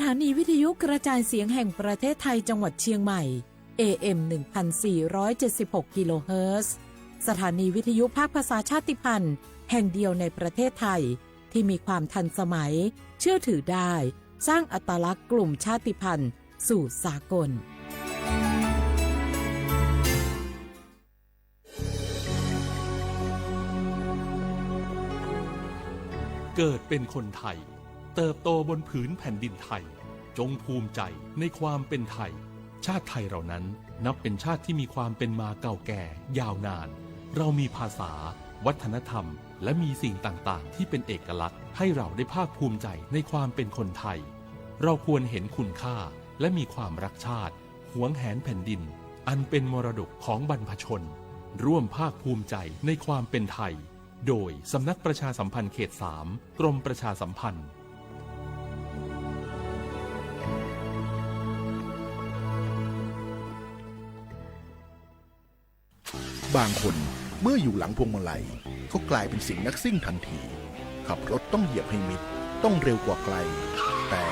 านีวิทยุกระจายเสียงแห่งประเทศไทยจังหวัดเชียงใหม่ AM 1476 กิโลเฮิรตซ์สถานีวิทยุภาคภาษาชาติพันธุ์แห่งเดียวในประเทศไทยที่มีความทันสมัยเชื่อถือได้สร้างอัตลักษณ์กลุ่มชาติพันธุ์สู่สากลเกิดเป็นคนไทยเติบโตบนผืนแผ่นดินไทยจงภูมิใจในความเป็นไทยชาติไทยเรานั้นนับเป็นชาติที่มีความเป็นมาเก่าแก่ยาวนานเรามีภาษาวัฒนธรรมและมีสิ่งต่างๆที่เป็นเอกลักษณ์ให้เราได้ภาคภูมิใจในความเป็นคนไทยเราควรเห็นคุณค่าและมีความรักชาติหวงแหนแผ่นดินอันเป็นมรดกของบรรพชนร่วมภาคภูมิใจในความเป็นไทยโดยสำนักประชาสัมพันธ์เขต 3 กรมประชาสัมพันธ์บางคนเมื่ออยู่หลังพวงมาลัยก็กลายเป็นสิ่งนักซิ่งทันทีขับรถต้องเหยียบให้มิดต้องเร็วกว่าไกลแต่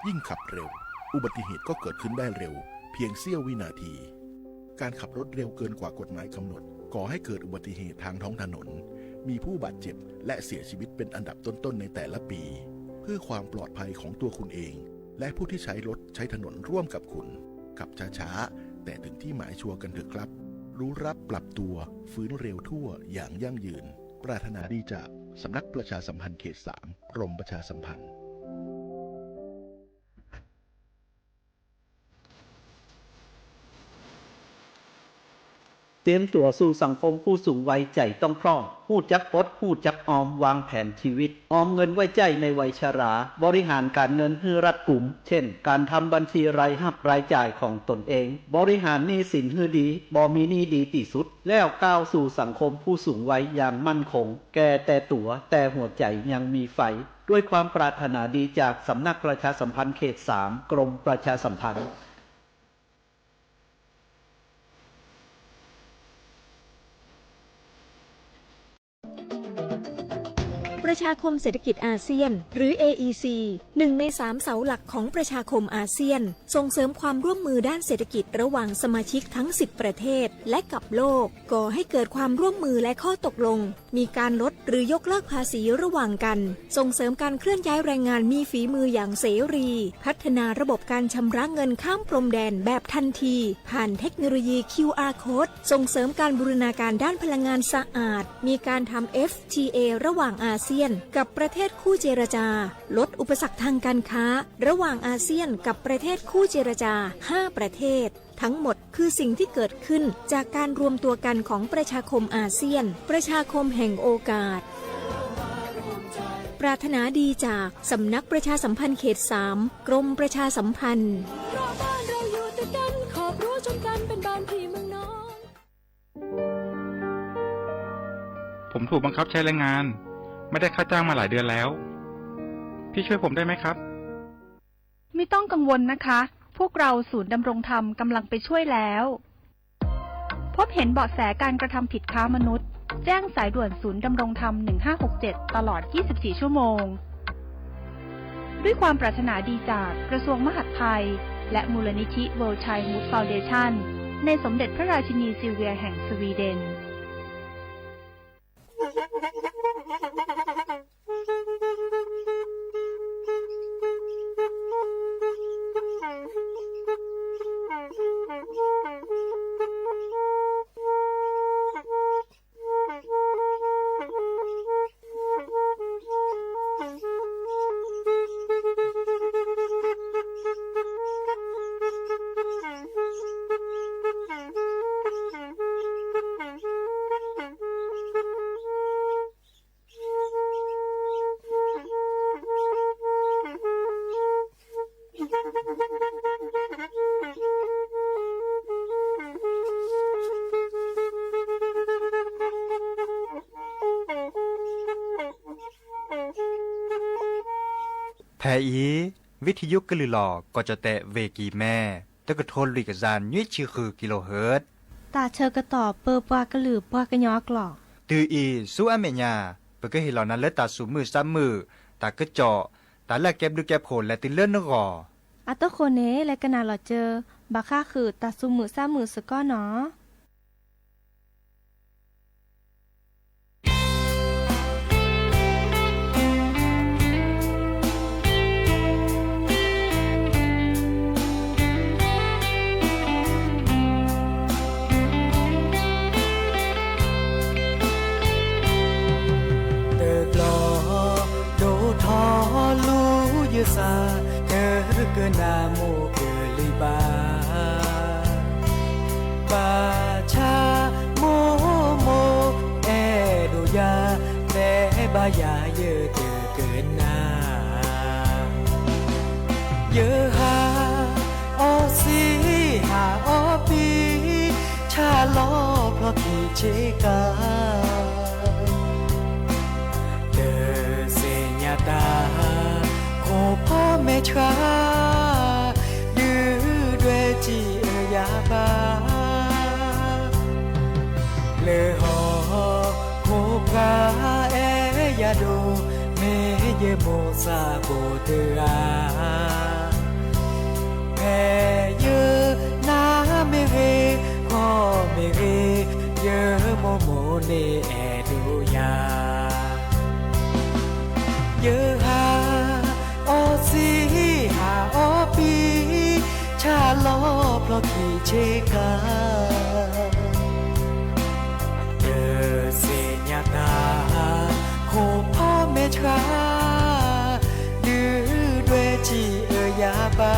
ยิ่งขับเร็วอุบัติเหตุก็เกิดขึ้นได้เร็วเพียงเสี้ยววินาทีการขับรถเร็วเกินกว่ากฎหมายกำหนดก่อให้เกิดอุบัติเหตุทางท้องถนนมีผู้บาดเจ็บและเสียชีวิตเป็นอันดับต้นๆในแต่ละปีเพื่อความปลอดภัยของตัวคุณเองและผู้ที่ใช้รถใช้ถนนร่วมกับคุณขับช้าๆแต่ถึงที่หมายชัวร์กันเถอะครับรู้รับปรับตัวฟื้นเร็วทั่วอย่างยั่งยืนปรารถนาดีจากสำนักประชาสัมพันธ์เขต 3 กรมประชาสัมพันธ์เตรียมตัวสู่สังคมผู้สูงวัยใจต้องพร้อมฮู้จักพดฮู้จักออมวางแผนชีวิตออมเงินไว้ใจในวัยชราบริหารการเงินให้รัดกุมเช่นการทำบัญชีรายรับรายจ่ายของตนเองบริหารหนี้สินให้ดีบ่มีหนี้ดีที่สุดแล้วก้าวสู่สังคมผู้สูงวัยอย่างมั่นคงแก่แต่ตัวแต่หัวใจยังมีไฟด้วยความปรารถนาดีจากสำนักประชาสัมพันธ์เขต 3 กรมประชาสัมพันธ์ประชาคมเศรษฐกิจอาเซียนหรือ AEC 1 ใน 3 เสาหลักของประชาคมอาเซียนส่งเสริมความร่วมมือด้านเศรษฐกิจระหว่างสมาชิกทั้ง 10 ประเทศและกับโลกก่อให้เกิดความร่วมมือและข้อตกลงมีการลดหรือยกเลิกภาษีระหว่างกันส่งเสริมการเคลื่อนย้ายแรงงานมีฝีมืออย่างเสรีพัฒนาระบบการชำระเงินข้ามพรมแดนแบบทันทีผ่านเทคโนโลยี QR Code ส่งเสริมการบูรณาการด้านพลังงานสะอาดมีการทำ FTA ระหว่างอาเซียนกับประเทศคู่เจรจาลดอุปสรรคทางการค้าระหว่างอาเซียนกับประเทศคู่เจรจา 5 ประเทศทั้งหมดคือสิ่งที่เกิดขึ้นจากการรวมตัวกันของประชาคมอาเซียนประชาคมแห่งโอกาสปรารถนาดีจากสำนักประชาสัมพันธ์เขต 3 กรมประชาสัมพันธ์ผมถูกบังคับใช้แรงงานไม่ได้ค่าจ้างมาหลายเดือนแล้วพี่ช่วยผมได้ไหมครับไม่ต้องกังวลนะคะพวกเราศูนย์ดำรงธรรมกำลังไปช่วยแล้วพบเห็นเบาะแสการกระทำผิดค้ามนุษย์แจ้งสายด่วนศูนย์ดำรงธรรม1567ตลอด24ชั่วโมงด้วยความปรารถนาดีจากกระทรวงมหาดไทยและมูลนิธิ World Childhood Foundation ในสมเด็จพระราชินีซิลเวียแห่งสวีเดนแพอีวิทยุกลือหลอกก็จะแตะเวกีแม่ตะกะทนลิกจานยุ้ยชื่อคือกิโลเฮิรตซ์ตาเชอกระตอบเปอปากระหลือปากระยอกหลอกตืออีสู้อเมญาเปก็เห็นเหล่านั้นและตาสูมือซ้ำมือ ตากระเจาะตาแลกแก็บดูแก็บโผลและติเลื่อนนกอ อัตโคเนและกนาหลอเจอบาค่าคือตัดซุมือซ่ามือสก้อเนาะซาเธอเกินนาโมเกลิบาบาชาโมโมเอโดยาแต่บายาเยอะเธอเกินนาเยอะหาออซีหาออปีชาล้อเพราะขี่เชกาเดอเซญาตาพ่อแม่ชาดื้อด้วยจียาบาเลหอโคกาเอยาโดเมเยโมซาโบเตอาแพ้เยอะนาเมเรขอเมเรเยอะโมโมเนเอดูยาเยอะหาออซีหาออปีชาล้อเพราะขี่เชกาเดอเซญาตาโคพ่อแม่ชาดื้อด้วยจียาบา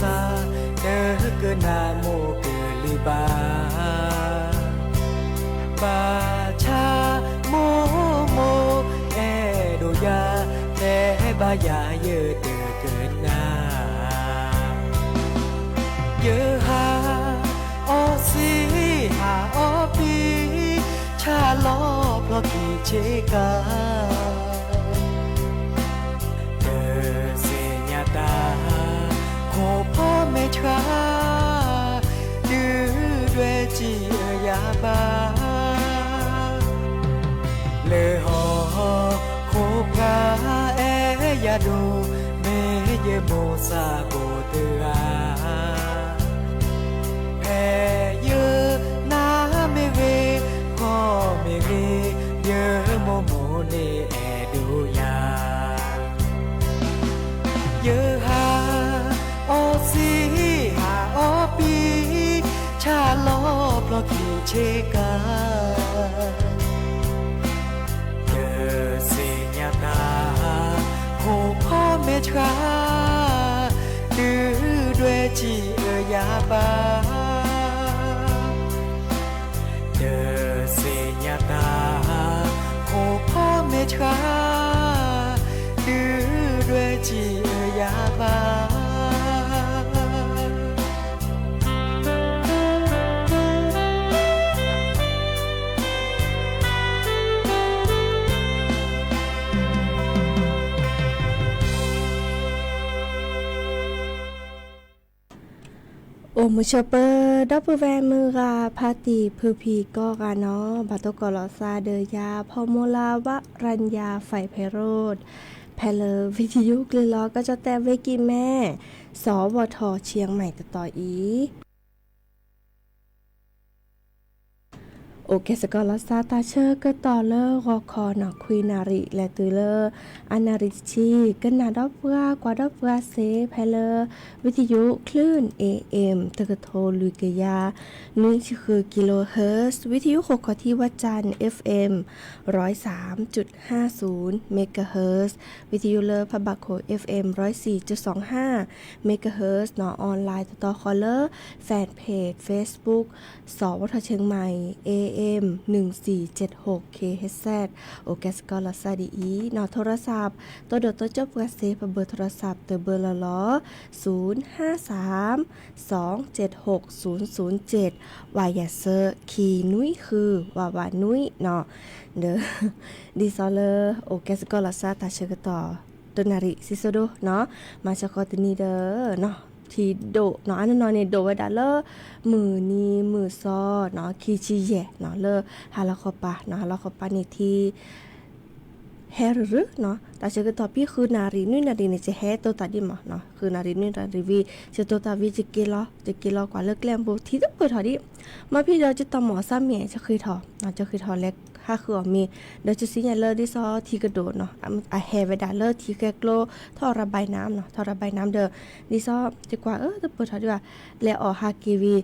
ซาเดอเกินนาโมเกลิบาบาชาโมโมเอโดยาแต่บายาเยอะเดอเกินนาเยอะหาออซีหาออปีชาล้อเพราะขี่เชกาเดอเซญาตาโคพ่อแม่ชาดื้อด้วยจียาบาเลหอโคกาเอยาโดเมเยโมซาโบเตอาแพ้เยอะนาเมเรขอเมเรเยอะโมโมเนเอดูยาเยอะหาออซีหาออปีชาล้อเพราะขี่เชกาเดอเซญาตาโคพ่อแม่ชาดื้อด้วยจียาบาเดอเซญาตาโคพ่อแม่ชาดื้อด้วยจียาบาโอมุชเปอร์ดับเบิลแวมือกาพาติพือพีก็กาเนาะบาตกอลอซาเดยาพอโมลาวะรัญญาไฟไพโรธแพลวิทยุกลือล้อก็จะแต่เวกีแม่สวทเชียงใหม่ต่ออีโ โอเคสกอลซาตาเชอร์ก็ต่อเลอรอคอหนอคุยนาริและตือเลออานาริชีกันนาดอกเพื่อกว่าดอกเพื่อเซไพเลอวิทยุคลื่น AM ตะกะโทลุกยานุ่ยคือกิโลเฮิรตซ์วิทยุหกขอที่วัดจันทร์ FM 103.50 เมกะเฮิรตซ์วิทยุเลอพะบักโข FM 104.25 เมกะเฮิรตซ์หนอออนไลน์ต่อคอลเลอร์แฟนเพจ Facebook สวทเชียงใหม่ AM 1476 KHZ โอเคสกอลซาดีอีหนอโทรศัพท์ตัวเดอตัวจบเวสเซฟเบอร์โทรศัพท์เตอเบอร์ละล้อ053-276-007วายาเซอร์คีนุ้ยคือวานุ้ยเนาะเด้อดิซอเลอร์โอเคสกอลซาตาเชกต่อตัวนาริซิโซโดเนาะมาชะกอตนีเด้อเนาะทีโดเนาะอันนั้นเนี่ยโดไว้ดาเลอมือนี้มือซอเนาะคีชิเยเนาะเลอฮาลาคอปาเนาะฮาลาคอปานี่ที่แฮหรือเนาะแต่เชื่อต่อพี่คือนารีนุ่นนารีเนี่ยจะแฮตัวตัดดิมาเนาะคือนารีนุ่นนารีวีจะตัวตัดวีจะกิโลกว่าเลิกแลมโบที่ต้องเปิดถอดดิมาพี่เราจะต่อหมอซ้ำเมียจะเคยถอดเนาะจะเคยถอดเล็กถ้าคือมีเดี๋ยวจะซิญญาเลอร์ที่ซอทีกระโดดเนาะอะแฮเวดาเลอร์ทีแกโกลท่อระบายน้ำเนาะท่อระบายน้ำเด้อดิซอจะกว่าจะเปิดถอดดีกว่าแล้วออกฮากีวี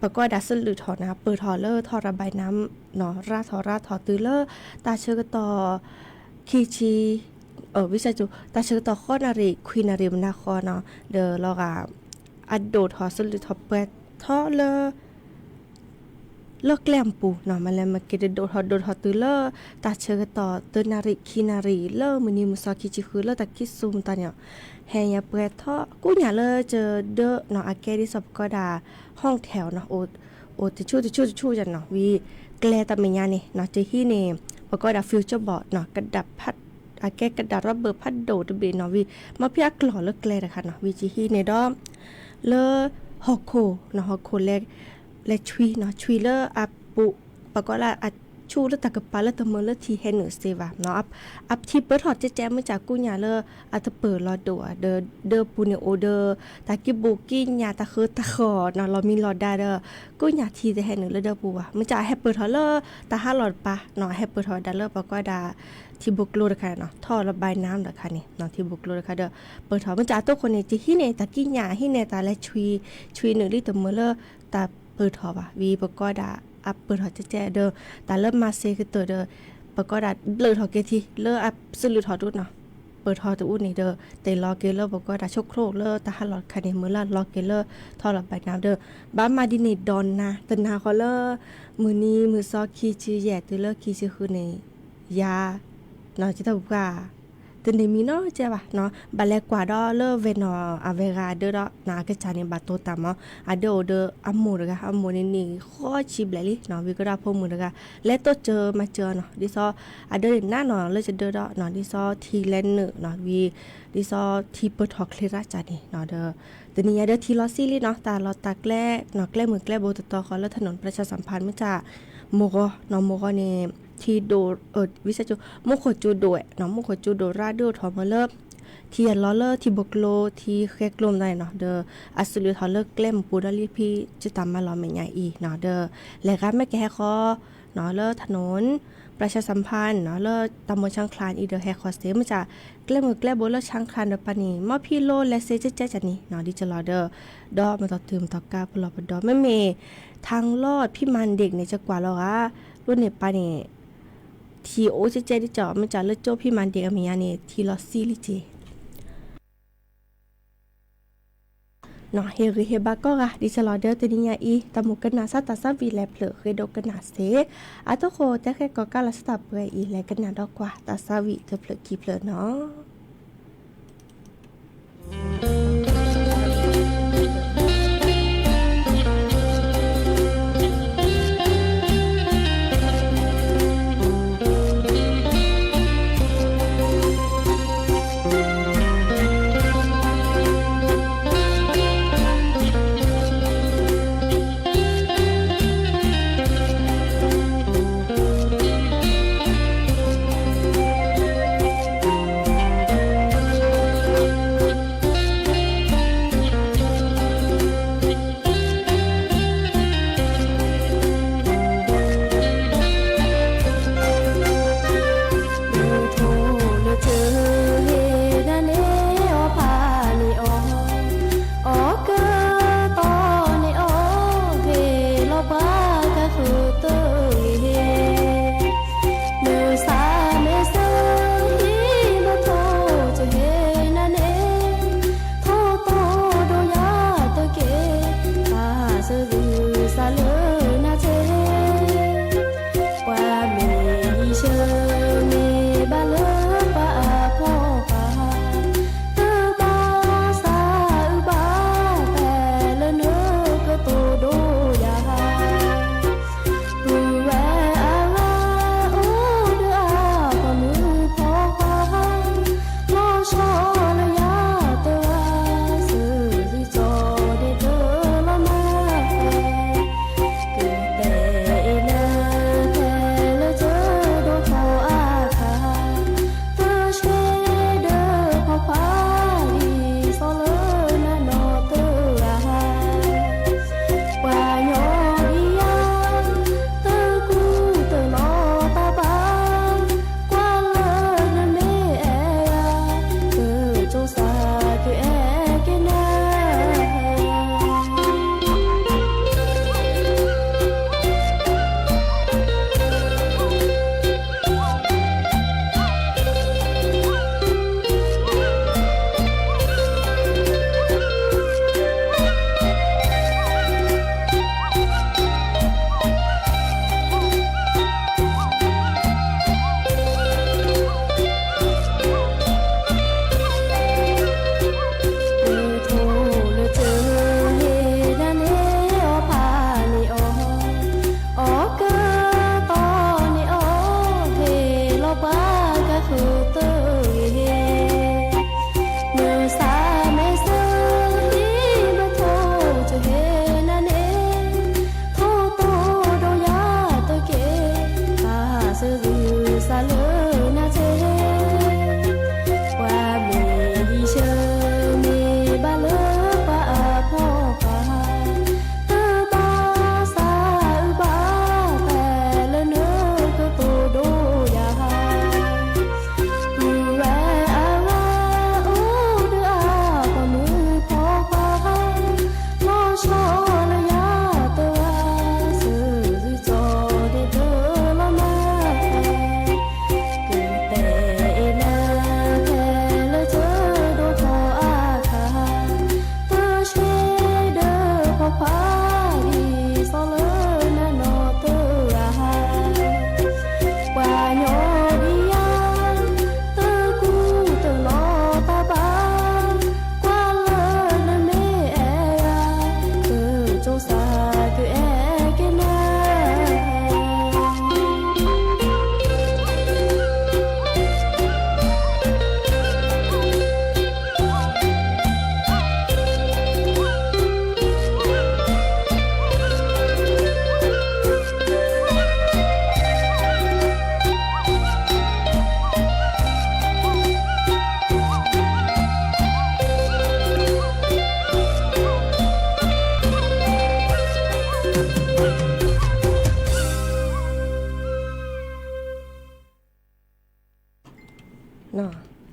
ประกอบดัสหรือถอดนะเปิดถอดเลอร์ท่อระบายน้ำเนาะราถอดตื้อเลอร์ตาเชื่อต่อคีชีวิชาจูตาเชื่อต่อข้อนารีควีนารีมนาคอเนาะเด้อเราก็อัดโดดถอดสรือถอดเปิดท่อเลอเลิกแกล้มปูเนาะมาแล้วมาเกดโดดฮอตื้อเลอตาเชอต่อเตนาริคีนาริเลอมือนี้มุซอคิจิคือเลอตะคิซุมตาเนี่ยแฮยาเปรทอกูอย่าเลอเจอเดอเนาะอาเกดิสอบก็ดาห้องแถวเนาะโอติชูจันเนาะวีแกลตะเมียนี่เนาะเจฮีเนปก็ดาฟิวเจอร์บอร์ดเนาะกระดับพัดอาเกกระดาษระเบิดพัดโดดเบเนาะวีมาพี่อักหล่อเลิกแกลนะคะเนาะวีจีฮีเนดอมเลอฮอกโคเนาะฮอกโคเล็กและชวีเนาะชวีเลออัปปุปะก็ละอัดชูแล้วตะกะปาแล้วตะเมอแล้วทีเฮนเนอร์เซวาเนาะอัพที่เปิดฮอดแจ๊ๆมาจากกูญาเลออัตเปิดรอดัวเดอปูเนโอเดอตะกิบูกิญาตะคือตะขอเนาะเรามีรอดได้เด้อกูญาทีจะเฮนเนอร์แล้วเด้อปูอ่ะมันจะให้เปิดฮอดเลอตะหาหลอดปะเนาะให้เปิดฮอดดาเลอปะก็ดาที่บุกโลดค่ะเนาะท่อระบายน้ำค่ะนี่เนาะที่บุกโลดค่ะเด้อเปิดฮอดมันจะตัวคนนี่จิฮิเนตะกิญาฮิเนตะและชวี1ลิตรเมอเลอตะเปิดฮอดว่ะวีปะก็ดาอัปเปิดถอดแจ๊เด้อแต่เริ่มมาเซคือตัวเด้อปก็ดัดเลิกถอดเกทีเลิกอัปซื้อถอดดุดเนาะเปิดถอดตัวอุ้นนี่เด้อแต่รอเกเลอร์ปก็ดัดชกโครกเลิกตาหลอดคันนี้มื้อละรอเกเลอร์ถอดหลอดใบน้ำเด้อบ้ามาดินี่ดอนนะตนาคอเลอร์มื้อนี้มื้อซอคีชื่อแย่ตัวเลิกคีชื่อคือในยาเนาะจิตบุกาตึนเดมีเนาะเจ้าป่ะเนาะบัลเลกว่าดอเลอเวนออาเวกาเดอดนากะจานิบาโตตามอะเดอเดออัมโมดกะอัมโมนี่ข้อชิบเลยลิเนาะวิกราพมือดกะและโตเจอมาเจอเนาะดิซออะเดอหน้าเนาะเลจะเดอดเนาะดิซอทีเลนเนอร์เนาะวีดิซอทีเปิดฮอกคลิราจานี่เนาะเดอตึนี้เดอทีลอซิลิเนาะตาลอตาแกล้เนาะแกล้มือแกล้โบตตอคอแล้วถนนประชาสัมพันธ์มาจากโมกเนาะโมกเนี่ยที่โดวิชาจูมุขจูโดยเนาะมุขจูโดราดิโอทอมเลอร์ที่ลอเลอร์ที่บกโลที่แคกลมได้เนาะเดออัสลิทอเลอร์แกล้มปูดาลีพี่จะตามมาลอแม่ใหญ่อีเนาะเดอและก็แม่แก่คอเนาะเลอถนนประชาสัมพันธ์เนาะเลอตำบลช่างคลานอีเดอแฮคอสเตมาจากแกล้มือแกล้โบเลอช่างคลานเดอปานีมอพี่โลและเซจะจัดนี่เนาะดิจะรอเดอดอมาต่อตืมต่อกาปลอปดอแม่เมทางลอดพี่มันเด็กเนี่ยจะกว่าแล้วอ่ะรุ่นเนี่ยปานี่ทีโอเจเจดิจ่อมันจะเลิกโจพี่มันเด็กอเมียนี่ทีลอซี่ลิเจเนาะเฮริเฮบาก็กะดิจะรอเดอร์ตัวนี้อีตะมุกันนาซาตาซาวีแลเปลือเคยดกันนาเซอะตโคแต่แค่ก็กะละสตาเปยอีแลกันนาดอกกว่าตาซาวีเตเปลือกีเปลือเนาะ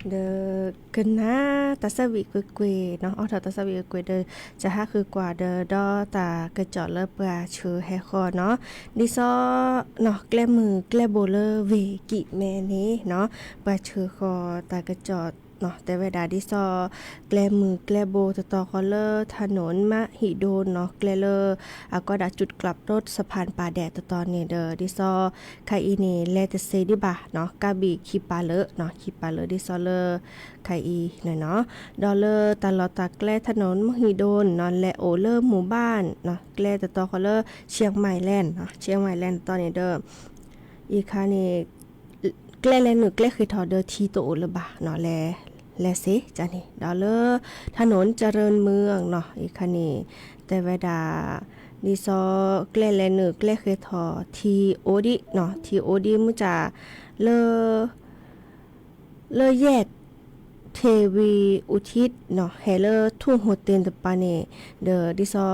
เดกันนะตัสวิกุเกเนาะเอาตัสวิกุเกเดจะหาคือกว่าเดดอตากระจอดเลปลาเชือแฮคอเนาะดิซอเนาะแกลมือแกลโบเลเวกิแมนี้เนาะปลาเชือคอตากระจอดเนาะแต่เวลาดิซอแกลมือแกลโบตอคอเลอร์ถนนมะหิโดนเนาะแกลเลอร์ก็ดาจุดกลับรถสะพานป่าแดดตอนนี้เดอดิซอไคอีนี่เลตเซดิบะเนาะกาบีคิปาเลเนาะคิปาเลดิซอเลอร์ไคอีเนาะดอลเลอร์ตลอดตาแกลถนนมะหิโดนเนาะและโอเลอร์หมู่บ้านเนาะแกลตอคอเลอร์เชียงใหม่แลนด์เนาะเชียงใหม่แลนด์ตอนนี้เดออีคานี่แกลแลนด์แกลคือทอเดอทีโตโอละบะเนาะและสิจ้ะนี่ดอลเลอร์ถนนเจริญเมืองเนาะอีกคันนี้แต่เวลาดิซอเกลเลนเกลเคทอทีโอดิเนาะทีโอดิมุจะเลแยกเทวีอุทิศเนาะเฮเลทุ่งโฮเทลตะปาเนเดอดิซอ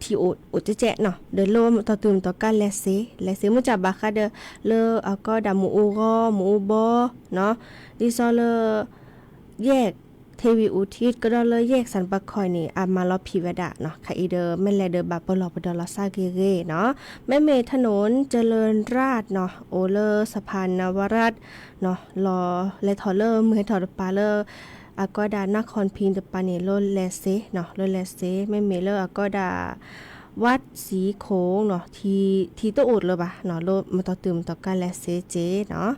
ทีโออุจเจเนาะเดโลมตอตุมตอกันและสิมุจะบาคาเดเลก็ดามูอูกอมูอูบอเนาะดิซอเลแยกเทวีอุทิศก็ได้เลยแยกสันปะคอยนี่อามาลอพิเวดะเนาะค่ะอีเดอแม่แลเดอบาปลอปดอลาซาเกเรเนาะแม่เมถนนเจริญราษฎร์เนาะโอเลอร์สะพานนวรัตน์เนาะรอและทอเลอร์เมืองทอดปาเลอร์อากอดานครพิงตะปาเนโลเลเซเนาะโลเลเซแม่เมเลอร์อากอดาวัดสีโขงเนาะทีโตอุดเลยป่ะเนาะโลมาต่อตึมต่อกันและเซเจเนาะ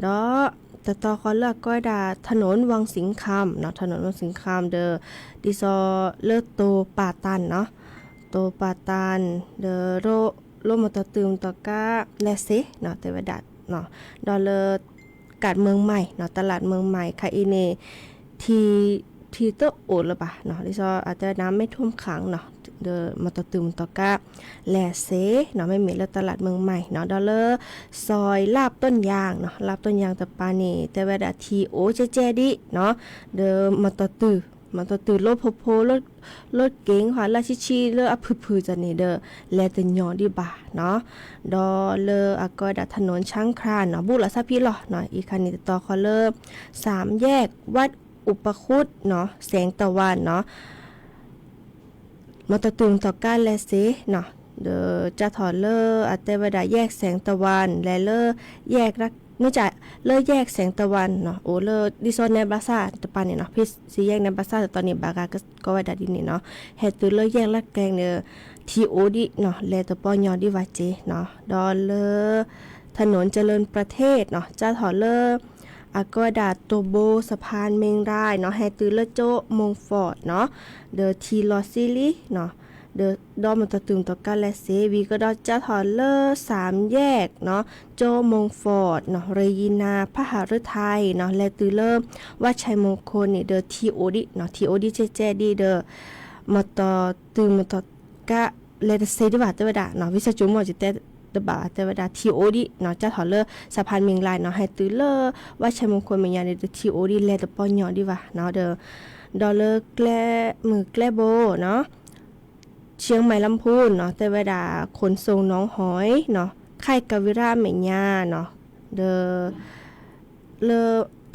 ดอแต่ต่อเขาเลือกก็ดาถนนวังสิงคำเนาะถนนวังสิงคำเดอดิซอเลือกโตป่าตันเนาะโตป่าตันเดอโลมาต่อตึมต่อกาและเซเนาะแต่ว่าดัดเนาะดอเลกาดเมืองใหม่เนาะตลาดเมืองใหม่ค่ะอีเนทีโตโอดละป่ะเนาะดิซออาจจะน้ำไม่ท่วมขังเนาะเดอมาต่อตึมต่อกาแลเซเนาะไม่มีแล้วตลาดเมืองใหม่เนาะดอลเลอร์ซอยลาบต้นยางเนาะลาบต้นยางตะปานี่แต่เวลาทีโอเจดิเนาะเดอมาต่อตือรถโพรถเก๋งค่ะลาชิเลอพือๆจันนี่เดอแลตยอดิบาเนาะดอเลอก็ดาถนนช่างครานเนาะบุรษะพี่หรอเนาะอีคันนี้ต่อคอเลอร์3แยกวัดอุปคุตเนาะแสงตะวันเนาะมาต่อตึงต่อก้านและเซเนาะเดอจะถอดเลออัตเตวดาแยกแสงตะวันและเลอแยกรักไม่จ่ายเลอแยกแสงตะวันเนาะโอเลอดิโซเนบาซาตะปานเนี่ยเนาะพี่สีแยกในบาซาตอนนี้บากาก็ว่าดาดินนี่เนาะเฮตุเลอแยกรักแกงเนอทีโอดิเนาะและตะปอยอดิวาเจเนาะดอเลอถนนเจริญประเทศเนาะจะถอดเลออากอดาโตโบสะพานเมงรายเนาะแฮตือเลโจมงฟอร์ดเนาะเดอทีลอซิลิเนาะเดอดอมันตะตึงต่อกันและเซวีก็ดอจะถอนเลอร์3แยกเนาะโจมงฟอร์ดเนาะเรยินาพหฤทัยเนาะและตือเลอร์วัดชัยมงคลนี่เดอทีโอดิเนาะทีโอดิเจดีเดอมาต่อตึงมาต่อกะเลตเซดิบาตเวดาเนาะวิสจุมอจิเตตบาแต่เวลาทีโอดิเนาะจะถอดเลอสะพานเมียงลายเนาะให้ตื้อเลอว่าชัยมงคลเมียงในทีโอดิแลตะปอนยอดีว่าเนาะเดอดอลเลอร์แกลมือแกลโบเนาะเชียงใหม่ลำพูนเนาะแต่เวลาขนส่งน้องหอยเนาะค่ายกวิราเมียาเนาะเดอเลอ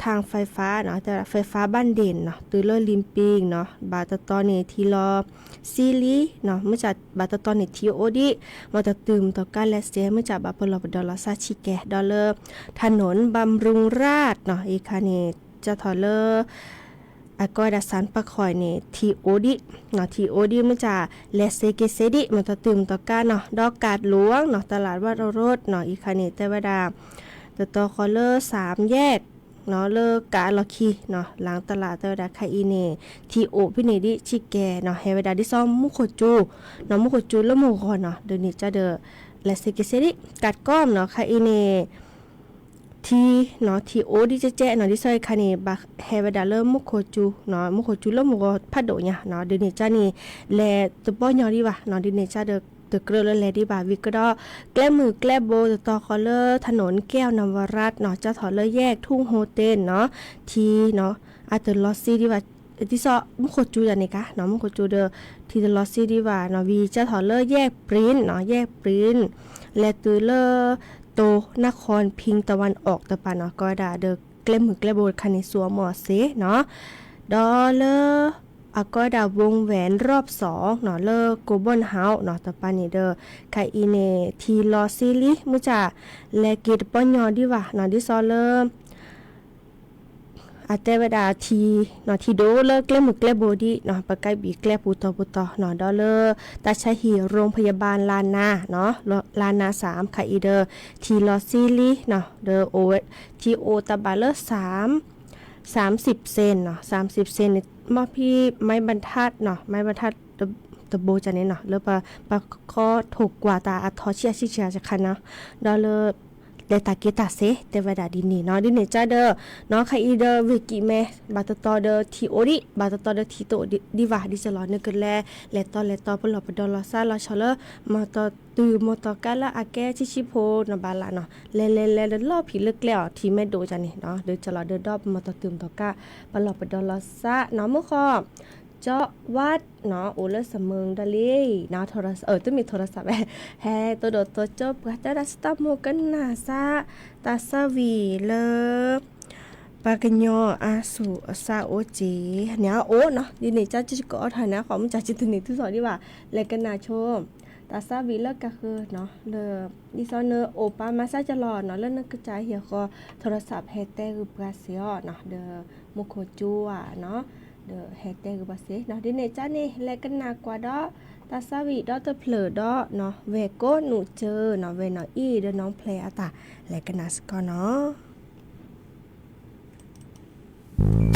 ทางไฟฟ้าเนาะแต่ไฟฟ้าบ้านเด่นเนาะตื้อเลอริมปิงเนาะบาตตอนนี้ทีรอซีรีเนาะเมื่อจากบาตตอนนี้ทีโอดิมาตะตึมต่อการและเซเมื่อจากบาปลอบดอลลาซาชิแกดอลเลอร์ถนนบำรุงราษฎร์เนาะอีคานี่จะถอเลอร์อากอดาสันปะคอยนี่ทีโอดิเนาะทีโอดิเมื่อจากเลเซเกเซดิมาตะตึมต่อการเนาะดอกกาดหลวงเนาะตลาดวัดโรดเนาะอีคานี่แต่ว่าดาต่อคอเลอร์3แยกเนาะเลิกกาลอคีเนาะหลังตลาดเตอดาคาอีเนทีโอพิเนดิชิแกเนาะเฮเวดาดิซอมมุโคจูเนาะมุโคจูแล้วมุโคเนาะเดนี่จะเดอและเซกิเซดิกัดก้อมเนาะคาอีเนทีเนาะทีโอดิเจเนาะดิซอยคาเนบาเฮเวดาเลมุโคจูเนาะมุโคจูแล้วมุโคพัดโดเนี่ยเนาะเดนี่จะนี่แลตะปอยอดีว่าเนาะเดนี่จะเดอตึกเรือเลดีบาวิกก็แกล้มือแกล้โบต่อคอเลอร์ถนนแก้วนวรัตน์เนาะจะถอดเลยแยกทุ่งโฮเทลเนาะทีเนาะอาเตอร์ลอซี่ดีว่าที่ซอมุโคจูจันนี่กะเนาะมุโคจูเดอทีเดอร์ลอซี่ดีว่าเนาะวีจะถอดเลยแยกปริ้นเนาะแยกปริ้นและตือเลอร์โตนครพิงตะวันออกตะปานเนาะก็ดาเดอ แกลมือแกลโบดคันในสัวหมอเสเนาะดอเลออาก็ดาวงแหวนรอบ2เนาะเลอโกบอนเฮาเนาะตะปานี่เด้อไคอีเนทีลอซิลิมุจาแลกิดปอนยอดีว่าเนาะดิซอเลออาเตวดาทีเนาะทีโดเลอแกลมือแกลโบดีเนาะปะไกบีแกลปูตอปูตอเนาะดอเลอตาชาฮีโรงพยาบาลลานาเนาะลานา3ไคอีเดอทีลอซิลิเนาะเดอโอทีโอตะบาเลอ30 เซนเนาะ30 เซนมอพี่ไม้บรรทัดเนาะไม้บรรทัดตะโบจันนี่เนาะแล้วปะข้อถูกกว่าตาอัทอเชียชิเชียจะคันเนาะดอเลเลตาเกตาเซเตวดาดินีเนาะดิเนจ้าเดอเนาะใครอีเดอวิกิเมบาตตอเดอทีโอริบาตตอเดอทีโตดิวาดิจะรอนึกกันแลตอปลอปดอลซาลอชอเลมาตอตือมตอกาละอาแกชิโพนบาลาเนาะเลลอผีเลิกแล้วทีแม่โดจันนี่เนาะเดอจะรอเดอดอบมาตอตืมตอกาปลอปดอลซาเนาะมื้อคอเจาะวัดเนาะโอเลสเมืองดาลีเนาะโทรศัพท์ต้องมีโทรศัพท์แฮตัวโดตัวจบก็จะสตาร์โมกันนาซาตาซาวีเลปากญออาสุซาโอจีเนี่ยโอเนาะดินี่จ้าจิกอฐานะของมันจะจิตนิทุสอดีว่าเลกันนาโชตาซาวีเลก็คือเนาะเลดิซอนเนอโอปามาซาจะรอเนาะแล้วนึกกระจายเหี่ยก็โทรศัพท์เฮเตคือปราเซียเนาะเดอโมโคจัวเนาะเดอเฮเตกบาเซเนาะดิเนจ้านี่แลกันนากว่าดอตาซาวิดอตะเพลอดอเนาะเวโกหนูเจอเนาะเวเนาะอีเดอน้องเพลอตาแลกันนาสกอเนาะเ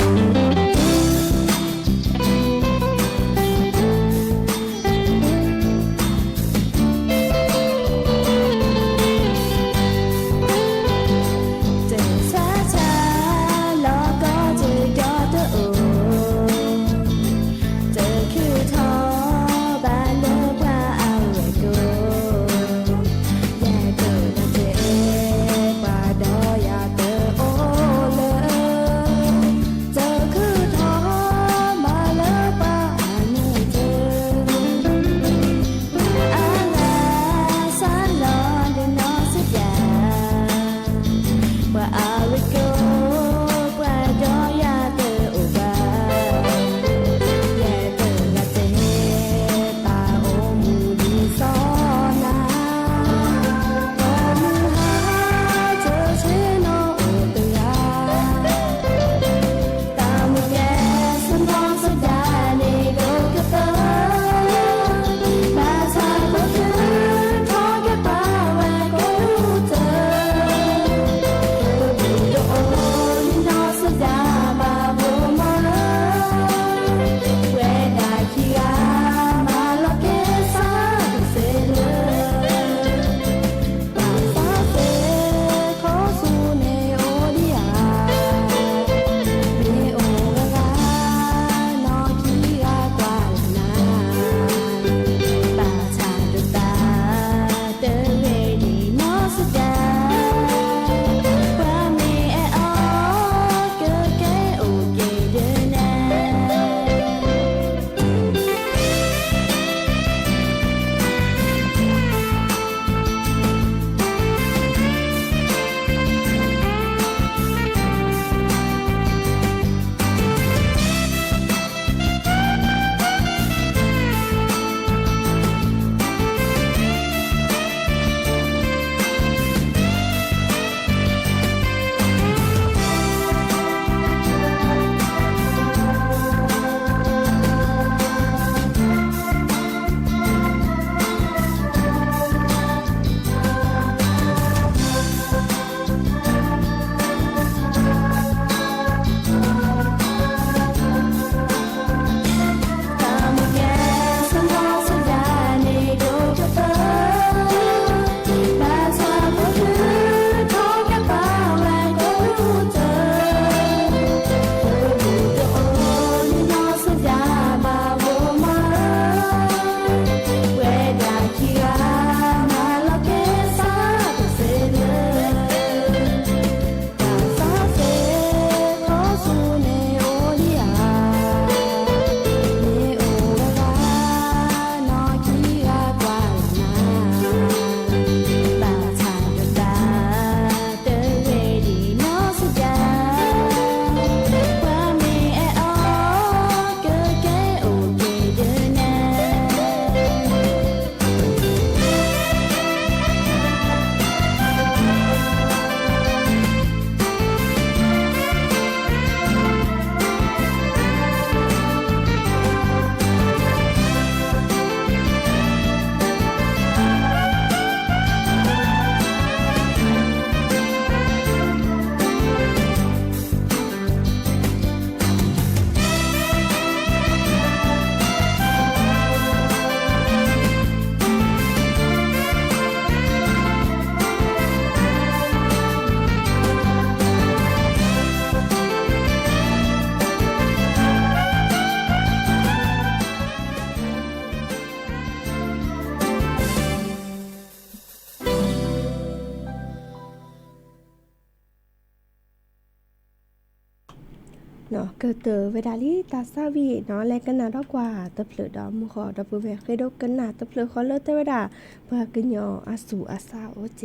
เนาะเกิดเตอเวดาลีตาซาวีเนาะแลกันนาดอกว่าตะเพลอดอมขอดอปเวเคยดกกันนาตะเพลอขอเลอเตวดาเพื่อกินยออาสูอาซาโอเจ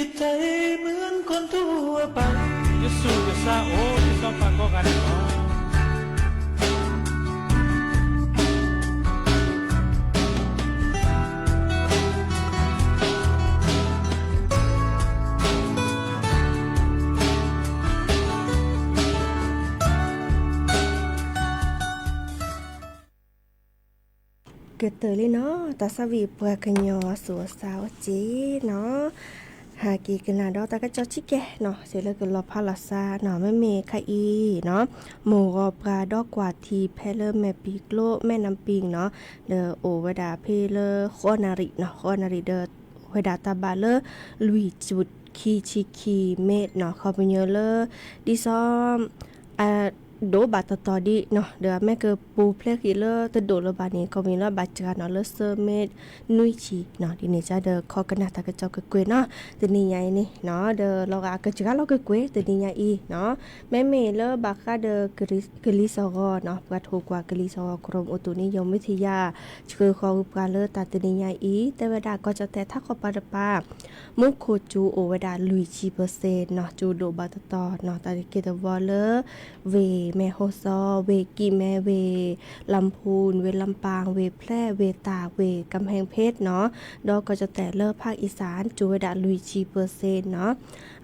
ตใจเหมือนคนทั่วไปจะสู้จะซาโอ้ที่ซ้อมปากก็กันเนาะเกิดเตอเลยเนาะตาสวีเปลือกกันยอสัวสาวจีเนาะหากีกันนาดอตาก็จอชิแกเนาะเสร็จแล้วก็รอพาลาซาเนาะแม่เมคาอีเนาะหมูกอปลาดอกกว่าทีแพเลอร์แม่ปีกโลแม่น้ำปิงเนาะเดอโอเวดาเพเลอร์โคนาริเนาะโคนาริเดอเวดาตาบาเลอร์ลุยจุดคีชิคีเมดเนาะเขาเป็นเยอะเลอดิซอมโดบาตตอดีเนาะเดี๋ยวแม่เกิดปูเพลกิเลอร์ตะโดลบานี้ก็มีละบาจาเนาะเลเซอร์เมดนุยชีเนาะทีนี้จะเดอคอกันนาตากระจอกกะกวยเนาะทีนี้ใหญ่นี่เนาะเดอเราก็กระจกเรากะกวยทีนี้ใหญ่อีเนาะแม่เมเลอบาคาเดอกลิซอกเนาะกว่าถูกกว่ากลิซอกรมอุตุนิยมวิทยาคือขออุปการเลอตาทีนี้ใหญ่อีแต่เวลาก็จะแต่ถ้าขอปาดปามุโคจูโอเวดาลุยชีเปอร์เซ็นต์เนาะจูโดบาตตอเนาะตาเกตวอลเลอร์เวแม่โฮซอเวกีแม่เวลำพูนเวลำปางเวแพร่เวตากเวกำแพงเพชรเนาะดอกก็จะแต่เลิกภาคอีสานจูเวดาลุยชีเปอร์เซ็นต์เนาะ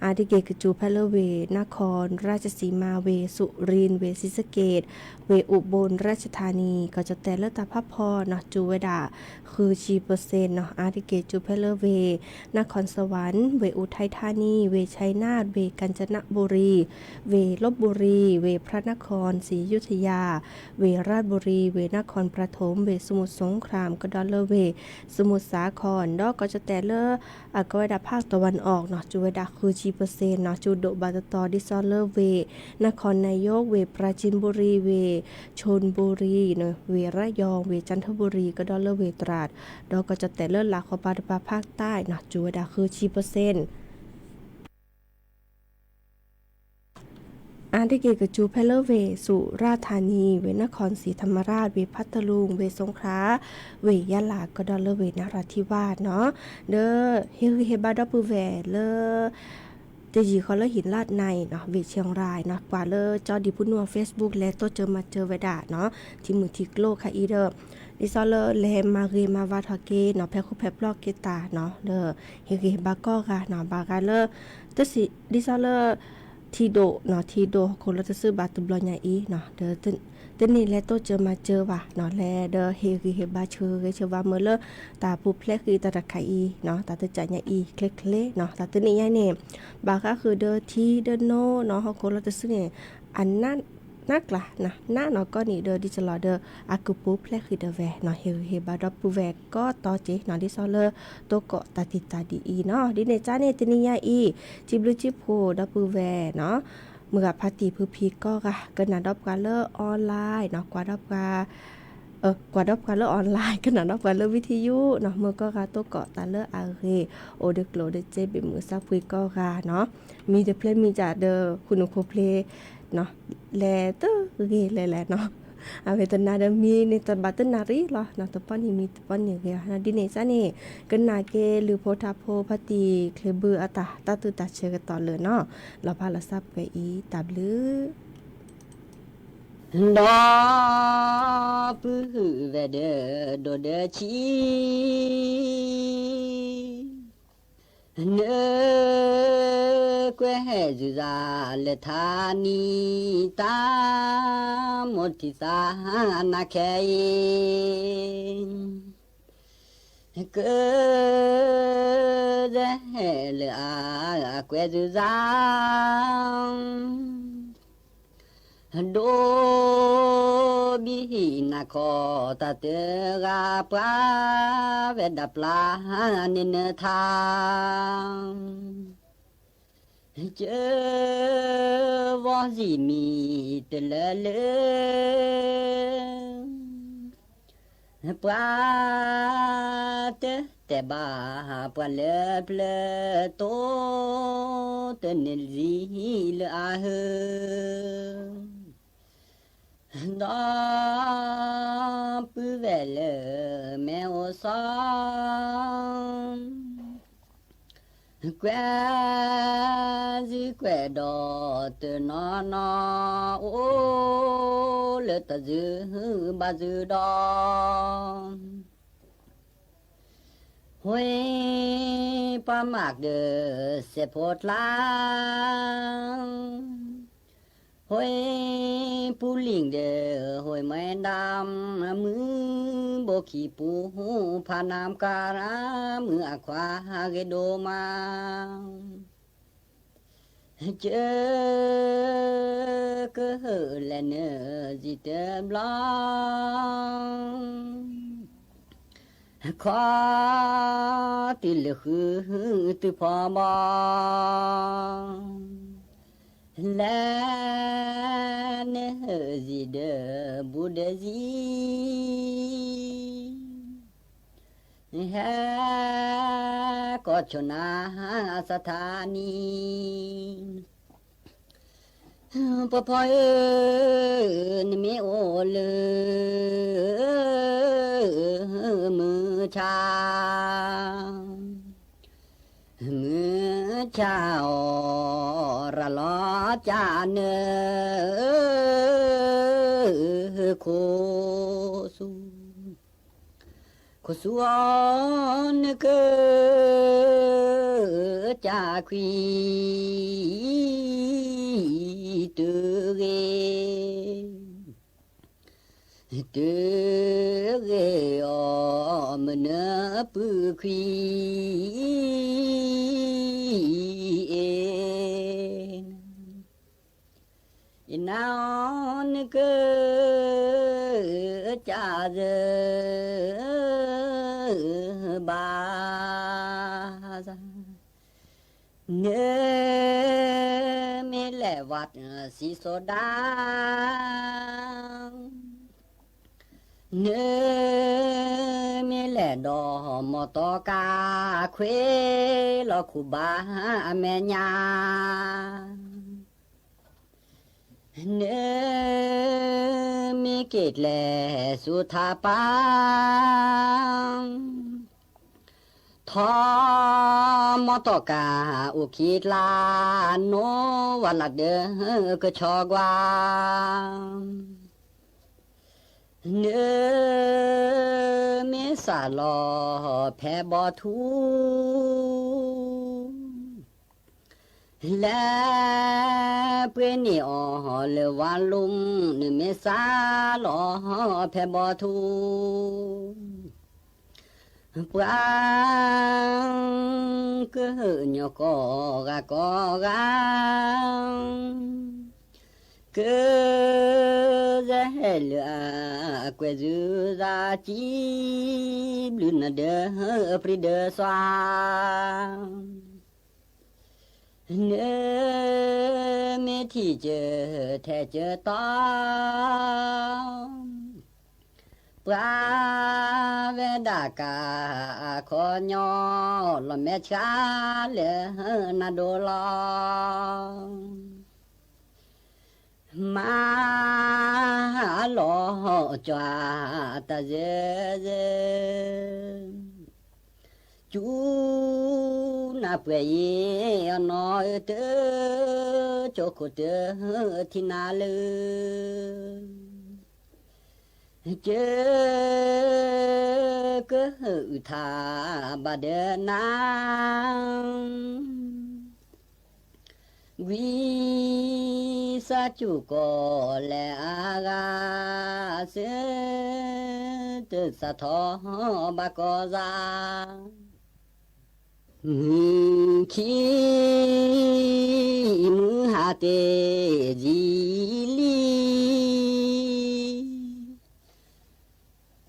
อาทิเกตคือจูแพเลเวนครราชสีมาเวสุรินทร์เวศรีสะเกษเวอุบลราชธานีก็จะแต่เลิกตาพับพอเนาะจูเวดาคือชีเปอร์เซ็นต์เนาะอาทิเกตจูแพเลเวนครสวรรค์เวอุทัยธานีเวชัยนาทเวกาญจนบุรีเวลบบุรีเวพระนครศรีอยุธยาเวราชบุรีเวนครปฐมเวสมุทรสงครามก็ดอลเลอร์เวสมุทรสาครดอกก็จะแต่เลอก็เวดาภาคตะวันออกเนาะจูเวดาคือชีเปอร์เซ็นต์เนาะจูโดบาตตอดิซอลเลอร์เวนครนายกเวปราจีนบุรีเวชลบุรีเนาะเวระยองเวจันทบุรีก็ดอลเลอร์เวตราดดอกก็จะแต่เลอหลักของปาตปาภาคใต้เนาะจูเวดาคือชีเปอร์เซ็นต์อาทิเกตกับจูเพลเลอร์เวสุราษฎร์ธานีเวนครศรีธรรมราชเวพัทลุงเวสงขลาเวยะลาก็ดอลเลอร์เวนราธิวาสเนาะเด้อเฮบาดอปูแวเลอเจจีเขาเลอหินลาดในเนาะเวเชียงรายเนาะกว่าเลอจอดีพุ่นัว Facebook และโตเจอมาเจอเวดาเนาะที่มือทิกโลค่ะอีเดอดิซอเลอร์เลมาเรมาวาทาเกเนาะแพคุแพบลอกเกตาเนาะเด้อเฮบาก็ค่ะเนาะบากาเลอตสิดิซอเลอร์ทีโดเนาะทีโดคนเราจะซื้อบาตุบลอญาอีเนาะเด้อตึนี่แลโตเจอมาเจอว่ะเนาะแลเด้อเฮบาเชอเชว่าเมื่อเลอตาผู้เพลคือตาตะไคอีเนาะตาตะจญาอีเคลเนาะตาตึนี่ยายเนี่ยบาก็คือเด้อทีเด้อโนเนาะคนเราจะซื้อเนี่ยอันนั้นนักละนะหน้าเนาะก็นี่เด้อดิจลอเด้ออากูปูเพลคือเด้อแวเนาะเฮบาดอปูแวก็ต่อเจเนาะดิซอเลอโตเกาะตาติตาดีอีเนาะดิเนจ้าเนี่ยตินิยาอีจิบลุจิโพดอปูแวเนาะเมื่อพาติพือพีก็กะกันนาดอบกาเลอร์ออนไลน์เนาะกว่าดอบกาเลอร์ออนไลน์กันนาดอบกาเลอร์วิทยุเนาะเมื่อก็กะโตเกาะตาเลอร์อาเรโอเดกโลเดเจเบมือซักพุยก็กะเนาะมีเดเพลมีจ่าเด้อคุณโคเพลเนาะแลเตอร์เกแลเนาะอาเวตนาเดมีในตบัตนารีเหรอเนาะตปอนนี่มีตปอนนี่เกนะดิเนซานี่กันนาเกหรือโพธาโพพติเคลเบอร์อะตาตาตุตาเชกตอเลยเนาะเราพาละซับไปอีตับลือดอปื้อเวเดโดเดชีเนกวเฮจุซาเลธานีตามดทิสานาแคเกเดเลอาเกวจุซาโดบินาคอตาเตกาปลาเวดาปลาเนเนทางเจอวอซิมีเตเลเลปลาเตเตบาปลาเลเปลโตเตเนลซีเลอาเฮดอปื้อเวลแมวซอง quê dư quê đỏ từ nó ô lỡ ta dư ba dư đỏ huê pa mạc đờ sẽ phốt lang huê pu linh đờ huê mẹ đam mư bô kỳ pu pa nam ca ra mư à khoa ghê đô ma chớ cơ hở là nở gì tơm lo khó từ lửa hư từ phò bò là nở gì đỡ bù đỡ gì ha có chỗ na sa tha ni bò bò ơi mẹ ô lơ mưa cha ra lo cha nơ cô su on cơ cha quy tư ghê mà nỡ bự quy nào cơ cha giờ ba ra nỡ mê lẹ vặt xí số đá nơ mê lẻ đỏ mò to ca khuê lo khu ba mẹ nhà nơ mê kết lẻ su tha pa thọ mò to ca u kít la nô và lạc đơ cơ cho qua nơ mê xả lò phê bò thu là bê nì ổ lờ vã lung nơ mê xả lò phê bò thu băng cơ hự nhỏ có gà cơ ra hệ lửa quê dư ra chi lươn là đỡ pri đỡ xoa nơ mê thì chờ thẻ chờ to qua về đà cả khó nhỏ là mẹ cha lỡ na đô lo mà lo cho ta dễ chú na về nói tớ cho cô tớ thì na lơ chớ cơ hự thà bà đỡ nang vì sa chủ có lẽ ga sẽ từ sa thọ bà có ra khi mưa hạ tê gì li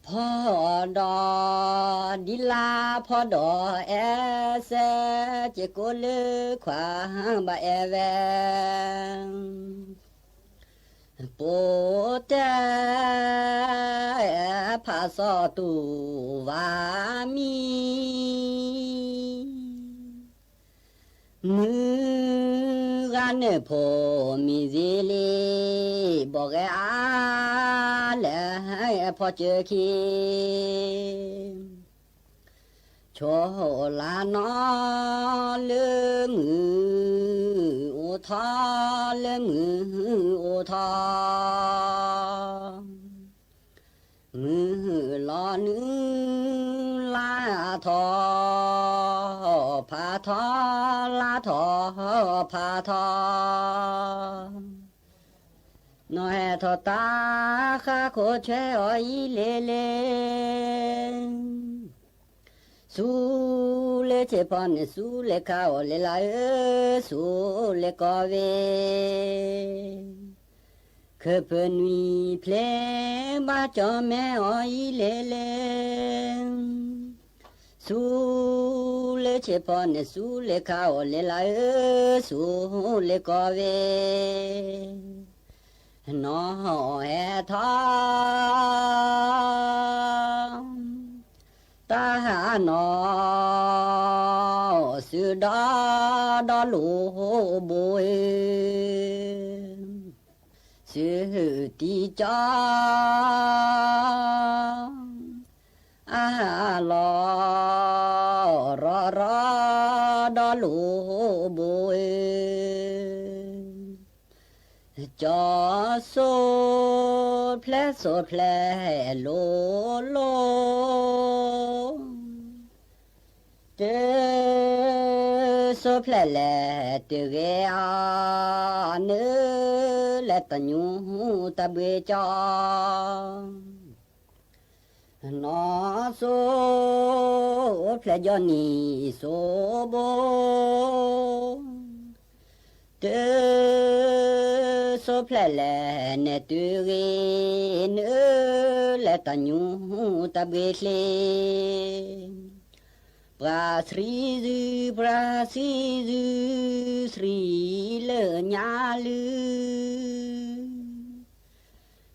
phò đò đi la phò đò e xe chỉ cô lư khóa bà e về bố tê phá so tu và mi mưa gan phò mi dê lê bỏ cái á lẽ phò chơi kia โชลานอเลือมือโอทาเลือมือโอทามือลอนึลาทอพาทอลาทอพาทอน้อยทอตาข้าโคเชออีเลเลสูเลเชปอนสูเลคาโอเลลาสูเลกอเวque peut nuit plein ba cho me il est sous le chepon sous le cao le la sous le cove no e tha ta no su da da lu bôi sư ti cho lo ro đó lũ bụi cho số ple lô lô số ple lẹ từ ghé nữa lẹ ta nhu ta bê cho nó số ple do ni số bô số ple lẹ nè từ ghé nữa lẹ ta nhu ta bê lê Prasrizu Sri le nyalu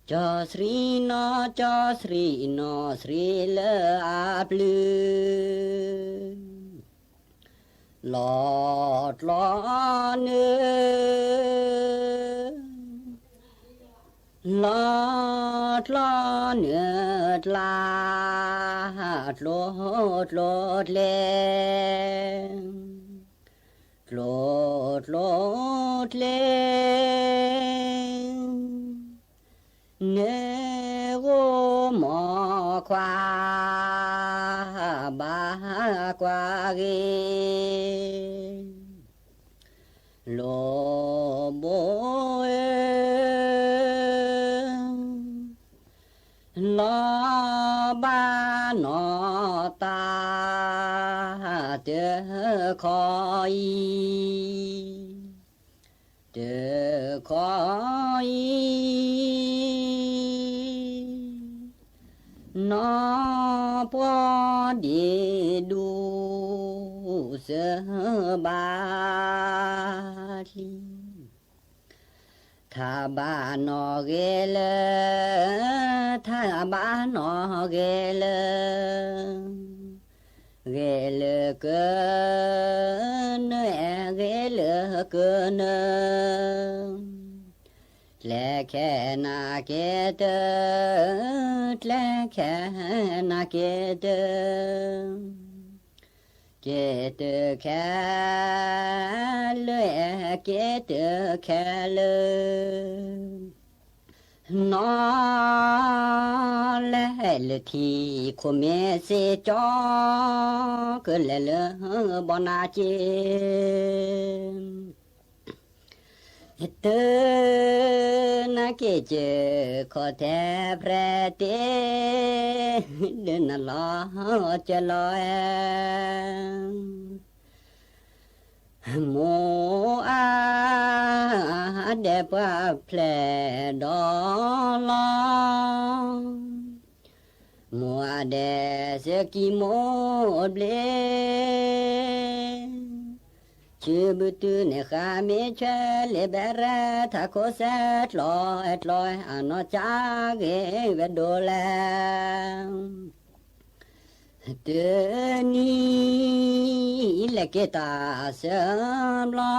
cho Sri no Sri le aplu lọt lo nước la lột lên nè gô mò qua ba qua ghê lô bố lo ba nó ta tớ khói nó bỏ đi đủ sơ ba li tha ba nó ghê lơ tha ba nó ghê lơ cơ nè ghê lơ cơ nơ lẹ khe na khe tơ lẹ khe na khe tơ khe tơ khe lẹ khe tơ khe lơ nó lẹ thì của mẹ sẽ cho cứ lẹ lơ bọn na chê tơ na kê chê khó thè prẹ tê đừng na lo chê lo em mô a đẹp a ple đó lo mô a đẹp sẽ kỳ mô ble chưa bự tư nè khá mê chê lê bè rê thà cô sẽ et loi à nó chá ghê vẹt đồ lè tớ ni lê kê ta sớm lo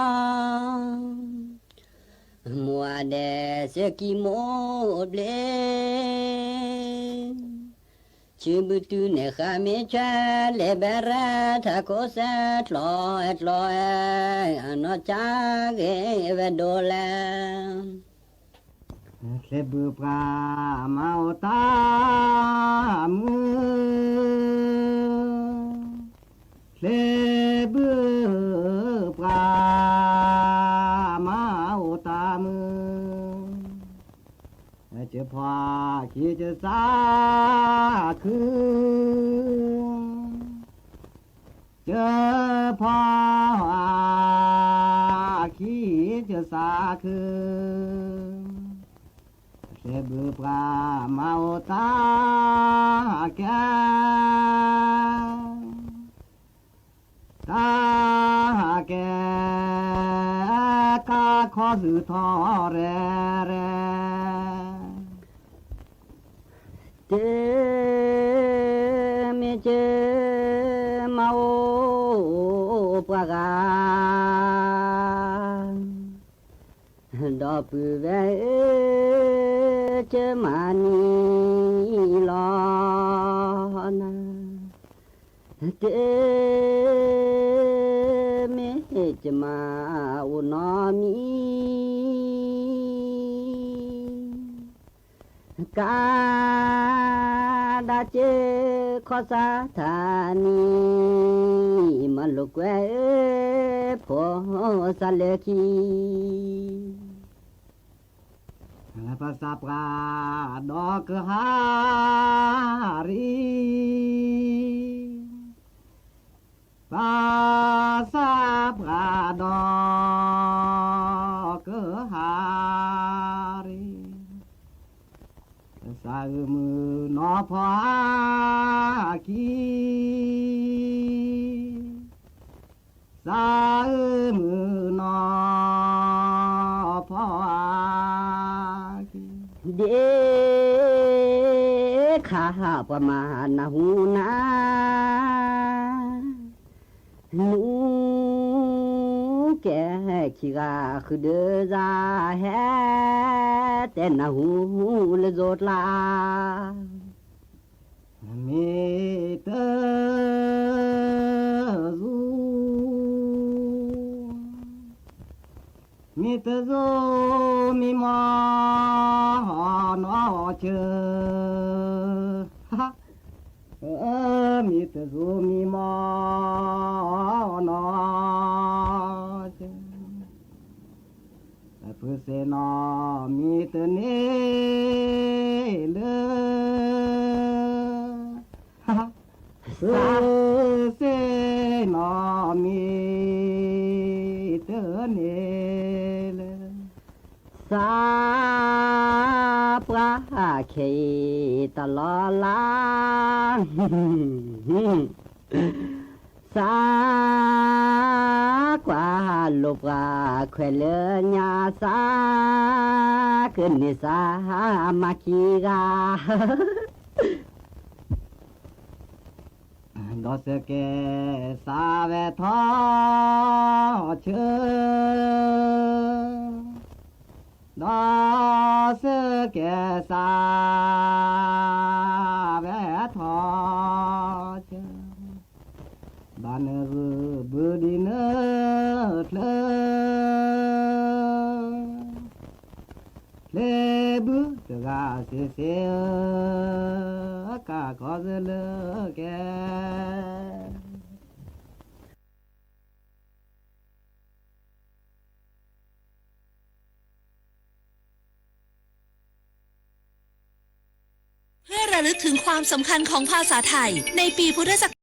mùa đè sẽ kỳ mô ble ชื่อบุตรเนคามิชาเลเบระทาโกเซตลอยอนอจาเกเวโดเลเสบุปรามาโอตามืเสบุปรามาโอตามืจะพาขี้จะสาคือจะพาขี้จะสาคือเสบุปรามาโอตาแกตาแกกาขอสือทอเรเจมิเจมาโอปะกาดอปืเวเจมานีลอนาเจมิเจมาอุนอมีกาดาเจขอสาธานีมันลุกเวพอสเลคีและภาษาปราดอกหารีภาษาปราดอกหารีสามือนอพากีสามือนอพากีเดข้าประมาณหูนานูแกขี้กาคือเดซาแฮแต่นาหูเลโจดลามีเตซูมีเตซูมีมอนอเชมีเตซูมีมอนอเชเพื่อเสนอมีเตเนเลเพื่อเสนอมีเตเนเลสาปราเคตลอลาสากว่าลูกว่าแควเลญาสาขึ้นนิสามาคีกาดอสเกสาเวทอเชดอสเกสาเวทอเชบานบืดินเลบุตกาเสเสกาขอเลแกเพื่อระลึกถึงความสำคัญของภาษาไทยในปีพุทธศักราช